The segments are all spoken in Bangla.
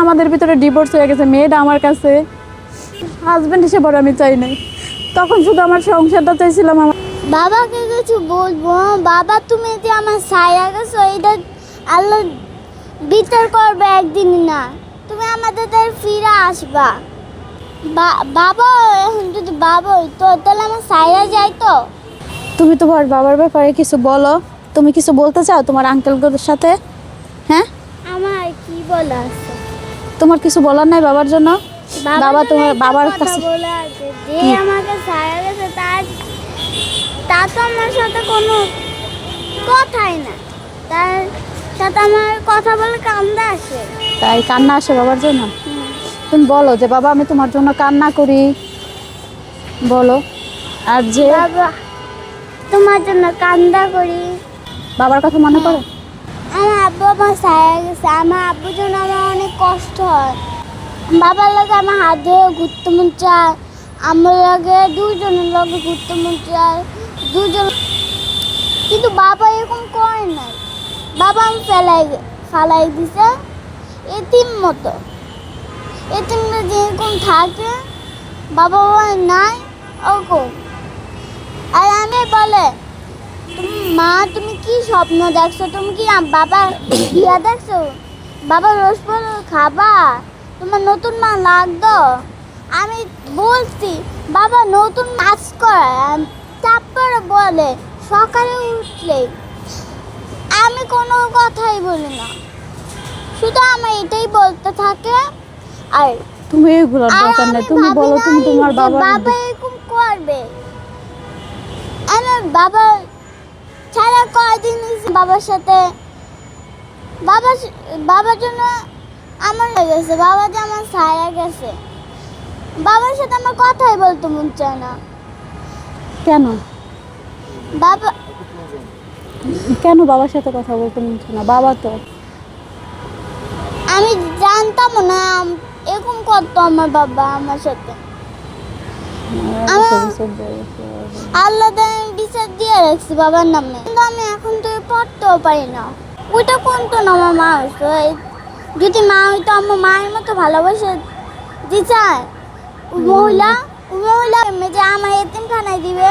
আমাদের ভিতরে ডিভোর্স হয়ে গেছে, মেয়েটা আমার কাছে হাজব্যান্ড হিসেবে আমি চাই নাই। তখন শুধু আমার সংসারটা চাইছিলাম। আমার বাবাকে কিছু বলবো? বাবা, তুমি যে আমার ছায়া গেছো, এটা আল্লাহ বিচার করবে একদিন না। তুমি আমাদের ফিরে আসবা। বাবা এখন যদি বাবা হইতো তাহলে আমার ছায়া যাইতো। তুমি তোমার বাবার ব্যাপারে কিছু বলো। তুমি কিছু বলতে চাও তোমার আঙ্কেলদের সাথে? হ্যাঁ, আমার কি বলা আছে? তোমার কিছু বলার নাই বাবার জন্য? বাবা তোমার বাবার কাছে বলে আছে যে আমাকে ছায়া গেছে, তা তো আমার সাথে কোনো কথাই না। তার সাথে আমার কথা বলে কান্দা আসে। তাই কান্না আসে বাবার জন্য? তুমি বলো যে বাবা আমি তোমার জন্য কান্না করি, বলো। আর যে বাবা তোমার জন্য কান্দা করি। বাবার কথা মনে পড়ে? আমার আব্বু আমার ছায়া গেছে, আমার আব্বুর জন্য আমার অনেক কষ্ট হয়। বাবার লাগে আমার হাত ধরে ঘুরতে মন চায়, আমার লাগে দুজনের লগে ঘুরতে মন চায়, দুজন। কিন্তু বাবা এরকম করে নাই। বাবা আমি ফালাই দিছে এতিম মতো। এতিমরা যেরকম থাকে বাবা নাই ওরকম। আর আমি বলে মা তুমি কি স্বপ্ন দেখছো? তুমি কি বাবা বিয়া দেখছো? বাবা রোজ খাবা? তোমার নতুন মা লাগতো? আমি বলছি বাবা নতুন কাজ করে, তারপরে বলে সকালে উঠলে। আমি কোনো কথাই বলি না, শুধু আমার এটাই বলতে থাকে। আর তুমি এগুলোর দরকার নেই, তুমি বলো তুমি তোমার বাবা এরকম করবে। আমার বাবা ছাড়া কয়দিন বাবার সাথে বাবার জন্য আমার লেগেছে। বাবা যে আমার ছায়া গেছে, বাবার সাথে আমার কথাই বলতে মন চায় না। কেন? বাবা কেন বাবার সাথে কথা বলতে মন চায় না? বাবা তো আমি জানতাম না এরকম করতো আমার বাবা আমার সাথে। আল্লাহ বিচার দিয়ে রাখছি বাবার নামে, কিন্তু আমি এখন তো পড়তেও পারি না। ওইটা কোন তো না আমার মা হইতো। যদি মা হইতো আমার মায়ের মতো ভালোবাসে দি চায় মহিলা যে আমার এতিমখানায় দিবে,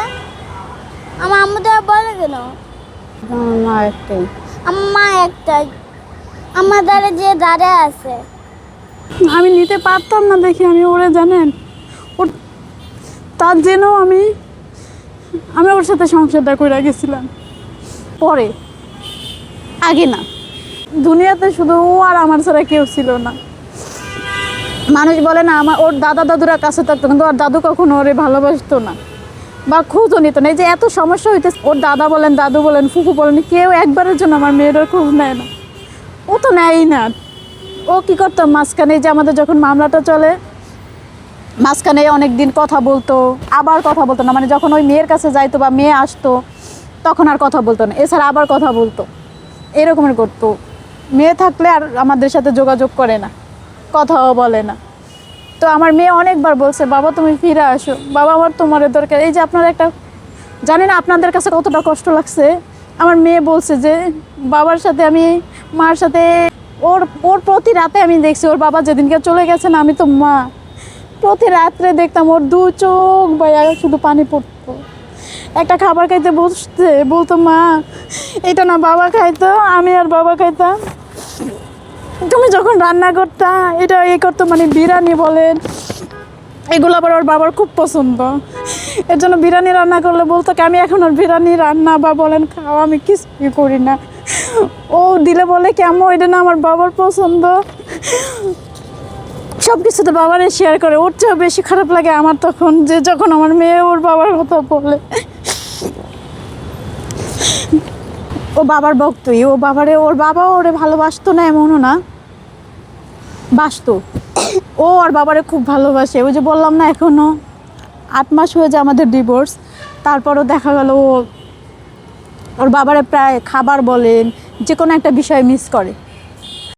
আমার আম্মুদের বলে কেন? মা একটাই, আমার মা একটাই, আমার দ্বারা যে দাঁড়া আছে। আমি নিতে পারতাম না দেখি আমি ওরে জানেন ওর তার জন্য আমি ওর সাথে সংসারটা করে গেছিলাম। পরে আগে না, দুনিয়াতে শুধু ও আর আমার ছাড়া কেউ ছিল না। মানুষ বলে না আমার ওর দাদা দাদুরা কাছে থাকতো, কিন্তু ওর দাদু কখনো ওরে ভালোবাসতো না বা খোঁজও নিত না। এই যে এত সমস্যা হইতেছে, ওর দাদা বলেন দাদু বলেন ফুফু বলেন, কেউ একবারের জন্য আমার মেয়েটার খোঁজ নেয় না। ও তো নেয়ই না। ও কী করতো মাঝখানে, যে আমাদের যখন মামলাটা চলে মাঝখানে অনেক দিন কথা বলতো, আবার কথা বলতো না। মানে যখন ওই মেয়ের কাছে যাইতো বা মেয়ে আসতো তখন আর কথা বলতো না, এছাড়া আবার কথা বলতো, এরকমের করতো। মেয়ে থাকলে আর আমাদের সাথে যোগাযোগ করে না, কথাও বলে না। তো আমার মেয়ে অনেকবার বলছে বাবা তুমি ফিরে আসো, বাবা আমার তোমার দরকার। এই যে আপনারা একটা জানি না আপনাদের কাছে কতটা কষ্ট লাগছে। আমার মেয়ে বলছে যে বাবার সাথে আমি মার সাথে ওর প্রতি রাতে আমি দেখছি ওর বাবা যেদিনকে চলে গেছে না, আমি তো মা প্রতি রাত্রে দেখতাম ওর দু চোখ বাইয়া শুধু পানি পড়তো। একটা খাবার খাইতে বসতে বলতো মা এটা না বাবা খাইতো, আমি আর বাবা খাইতাম। তুমি যখন রান্না করতা এটা এই করতো, মানে বিরিয়ানি বলেন এগুলো আবার ওর বাবার খুব পছন্দ। এর জন্য বিরিয়ানি রান্না করলে বলতো কি আমি এখন ওর বিরিয়ানি রান্না বা বলেন খাওয়া আমি কিছুই করি না। ও দিলে বলে কেমন এটা না আমার বাবার পছন্দ। সব কিছুতে বাবারে শেয়ার করে। ওর চেয়েও বেশি খারাপ লাগে আমার তখন, যে যখন আমার মেয়ে ওর বাবার কথা বলে। ও বাবার ভক্তই, ও বাবারে ওর বাবা ওরে ভালোবাসতো না এমনও না, বাসতো। ও আর বাবারে খুব ভালোবাসে। ওই যে বললাম না এখনও 8 মাস হয়ে যায় আমাদের ডিভোর্স, তারপরও দেখা গেল ও ওর বাবারে প্রায় খাবার বলেন যে কোনো একটা বিষয় মিস করে।